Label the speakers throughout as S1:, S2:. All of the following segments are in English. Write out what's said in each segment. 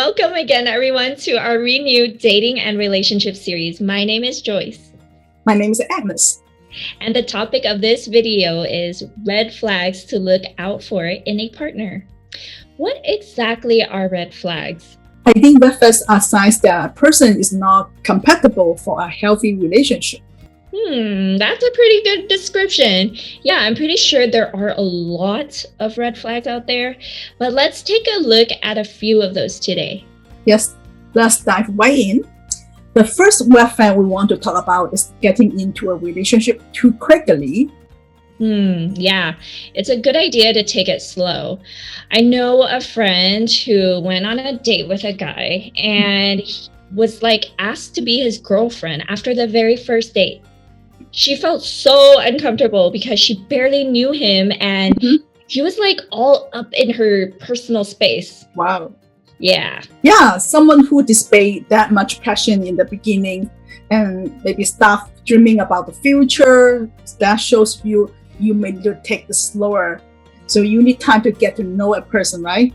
S1: Welcome again, everyone, to our renewed dating and relationship series. My name is Joyce.
S2: My name is Agnes.
S1: And the topic of this video is red flags to look out for in a partner. What exactly are red flags?
S2: I think red flags are signs that a person is not compatible for a healthy relationship.
S1: That's a pretty good description. Yeah, I'm pretty sure there are a lot of red flags out there, but let's take a look at a few of those today.
S2: Yes, let's dive right in. The first red flag we want to talk about is getting into a relationship too quickly.
S1: Yeah, it's a good idea to take it slow. I know a friend who went on a date with a guy and he was asked to be his girlfriend after the very first date. She felt so uncomfortable because she barely knew him and he was all up in her personal space.
S2: Wow.
S1: Yeah,
S2: someone who displayed that much passion in the beginning and maybe start dreaming about the future, that shows you may need to take it slower. So you need time to get to know a person, right?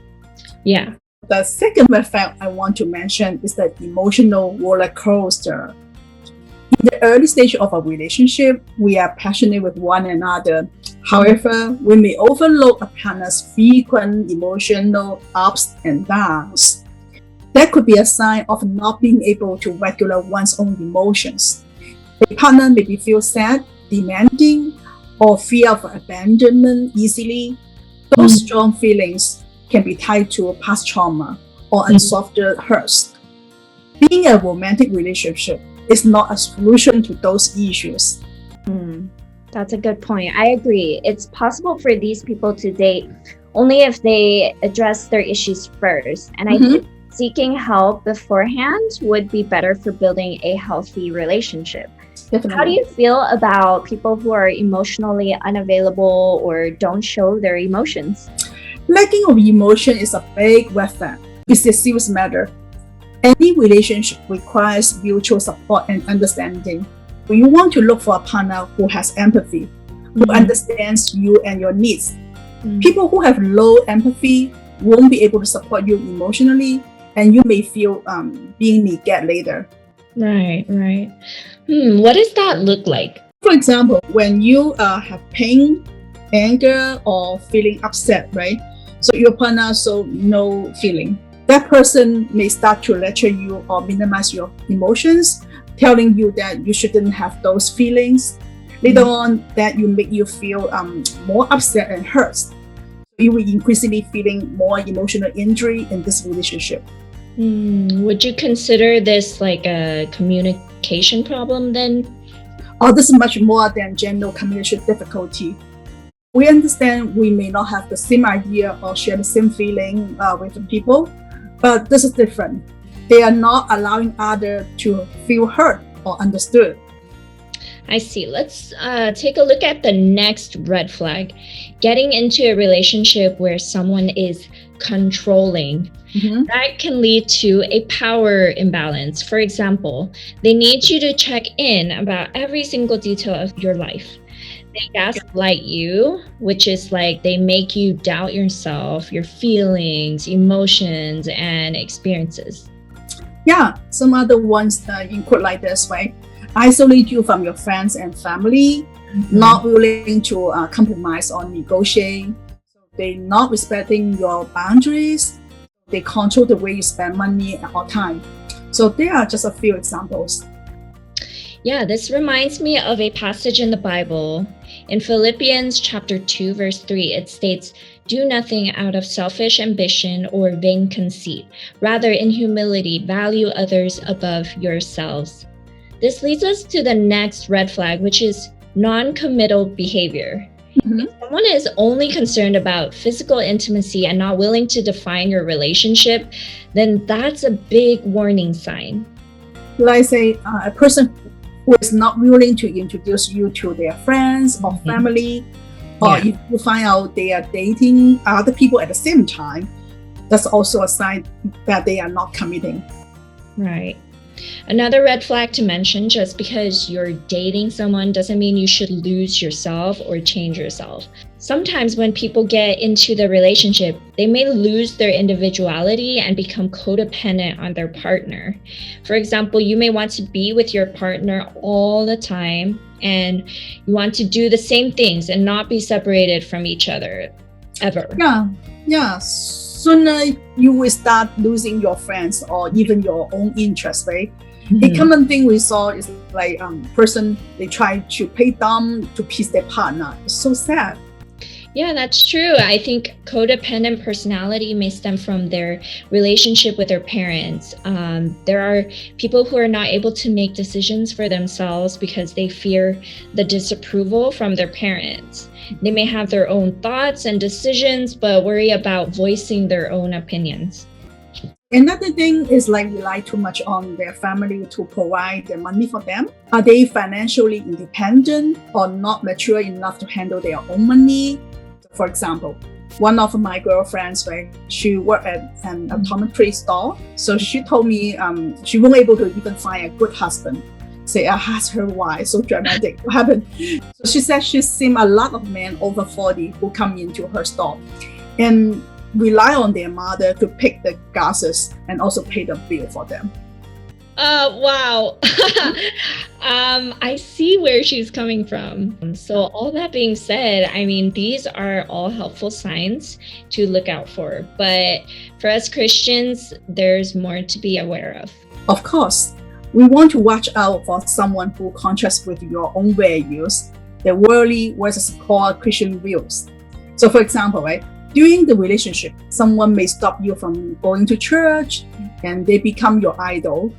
S1: Yeah.
S2: The second red flag I want to mention is the emotional roller coaster. In the early stage of a relationship, we are passionate with one another. However, we may overlook a partner's frequent emotional ups and downs. That could be a sign of not being able to regulate one's own emotions. A partner may feel sad, demanding, or fear of abandonment easily. Those strong feelings can be tied to past trauma or unsolved hurts. Being a romantic relationship is not a solution to those issues.
S3: That's a good point. I agree. It's possible for these people to date only if they address their issues first. And I think seeking help beforehand would be better for building a healthy relationship.
S2: Definitely.
S3: How do you feel about people who are emotionally unavailable or don't show their emotions?
S2: Lacking of emotion is a big red flag. It's a serious matter. Any relationship requires mutual support and understanding. You want to look for a partner who has empathy, who understands you and your needs. People who have low empathy won't be able to support you emotionally, and you may feel being neglected later.
S1: Right. What does that look like?
S2: For example, when you have pain, anger, or feeling upset, right? So your partner shows no feeling. That person may start to lecture you or minimize your emotions, telling you that you shouldn't have those feelings. Later on, that will make you feel more upset and hurt. You will increasingly feeling more emotional injury in this relationship.
S1: Would you consider this like a communication problem then?
S2: Oh, this is much more than general communication difficulty. We understand we may not have the same idea or share the same feeling with people, but this is different. They are not allowing others to feel heard or understood.
S1: I see. Let's take a look at the next red flag. Getting into a relationship where someone is controlling. That can lead to a power imbalance. For example, they need you to check in about every single detail of your life. They gaslight you, which is they make you doubt yourself, your feelings, emotions, and experiences.
S2: Yeah, some other ones include like this, right? Isolate you from your friends and family, not willing to compromise or negotiate. They're not respecting your boundaries. They control the way you spend money or time. So there are just a few examples.
S1: Yeah, this reminds me of a passage in the Bible. In Philippians chapter 2, verse 3, it states, "Do nothing out of selfish ambition or vain conceit. Rather, in humility, value others above yourselves." This leads us to the next red flag, which is non-committal behavior. If someone is only concerned about physical intimacy and not willing to define your relationship, then that's a big warning sign.
S2: Like say a person who is not willing to introduce you to their friends or family, or if you find out they are dating other people at the same time, that's also a sign that they are not committing.
S1: Right. Another red flag to mention, just because you're dating someone doesn't mean you should lose yourself or change yourself. Sometimes when people get into the relationship, they may lose their individuality and become codependent on their partner. For example, you may want to be with your partner all the time and you want to do the same things and not be separated from each other ever.
S2: Yeah. Sooner you will start losing your friends or even your own interests, right? A common thing we saw is like person, they try to play dumb to please their partner. It's so sad.
S1: Yeah, that's true. I think codependent personality may stem from their relationship with their parents. There are people who are not able to make decisions for themselves because they fear the disapproval from their parents. They may have their own thoughts and decisions, but worry about voicing their own opinions.
S2: Another thing is like rely too much on their family to provide the money for them. Are they financially independent or not mature enough to handle their own money? For example, one of my girlfriends, right, she worked at an optometry store. So she told me she won't able to even find a good husband. So I asked her why, so dramatic, what happened? So she said she's seen a lot of men over 40 who come into her store and rely on their mother to pick the glasses and also pay the bill for them.
S1: Wow. I see where she's coming from. So all that being said, I mean, these are all helpful signs to look out for. But for us Christians, there's more to be aware of.
S2: Of course, we want to watch out for someone who contrasts with your own values, the worldly versus core Christian views. So for example, right, during the relationship, someone may stop you from going to church and they become your idol.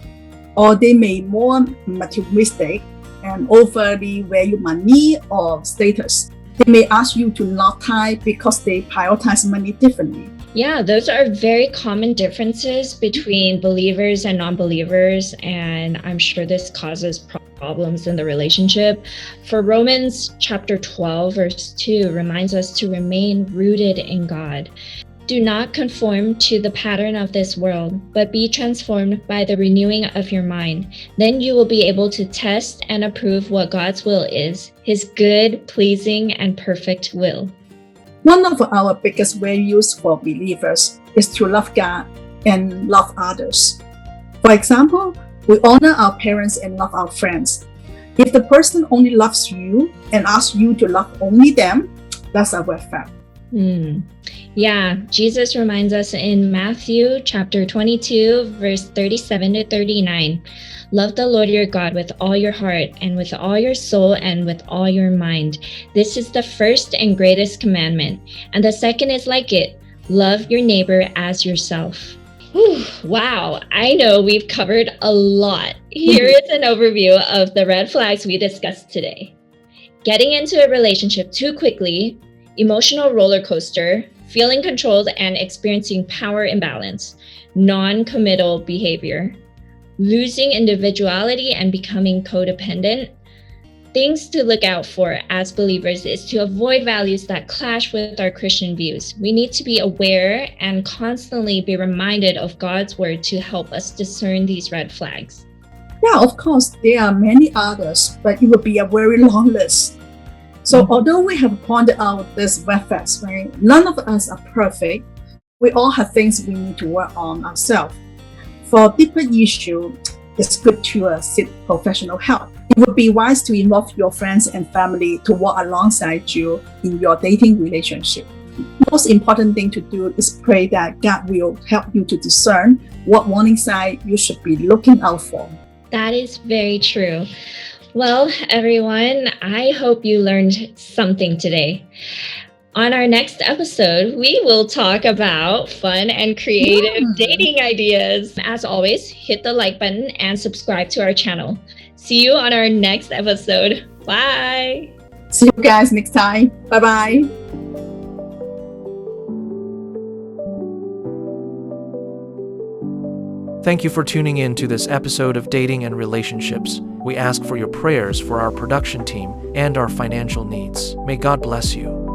S2: Or they may be more materialistic and overly value money or status. They may ask you to not tie because they prioritize money differently.
S1: Yeah, those are very common differences between believers and non-believers, and I'm sure this causes problems in the relationship. For Romans chapter 12, verse 2 reminds us to remain rooted in God. Do not conform to the pattern of this world, but be transformed by the renewing of your mind. Then you will be able to test and approve what God's will is, His good, pleasing, and perfect will.
S2: One of our biggest values for believers is to love God and love others. For example, we honor our parents and love our friends. If the person only loves you and asks you to love only them, that's a red flag.
S1: Yeah, Jesus reminds us in Matthew chapter 22, verse 37 to 39. Love the Lord your God with all your heart and with all your soul and with all your mind. This is the first and greatest commandment. And the second is like it. Love your neighbor as yourself. Whew, wow, I know we've covered a lot. Here is an overview of the red flags we discussed today. Getting into a relationship too quickly, emotional roller coaster, feeling controlled and experiencing power imbalance, non-committal behavior, losing individuality and becoming codependent. Things to look out for as believers is to avoid values that clash with our Christian views. We need to be aware and constantly be reminded of God's word to help us discern these red flags.
S2: Yeah, of course, there are many others, but it would be a very long list. So although we have pointed out this red flags, right, none of us are perfect. We all have things we need to work on ourselves. For deeper issue, it's good to seek professional help. It would be wise to involve your friends and family to work alongside you in your dating relationship. Most important thing to do is pray that God will help you to discern what warning sign you should be looking out for.
S1: That is very true. Well, everyone, I hope you learned something today. On our next episode, we will talk about fun and creative dating ideas. As always, hit the like button and subscribe to our channel. See you on our next episode. Bye.
S2: See you guys next time. Bye-bye.
S4: Thank you for tuning in to this episode of Dating and Relationships. We ask for your prayers for our production team and our financial needs. May God bless you.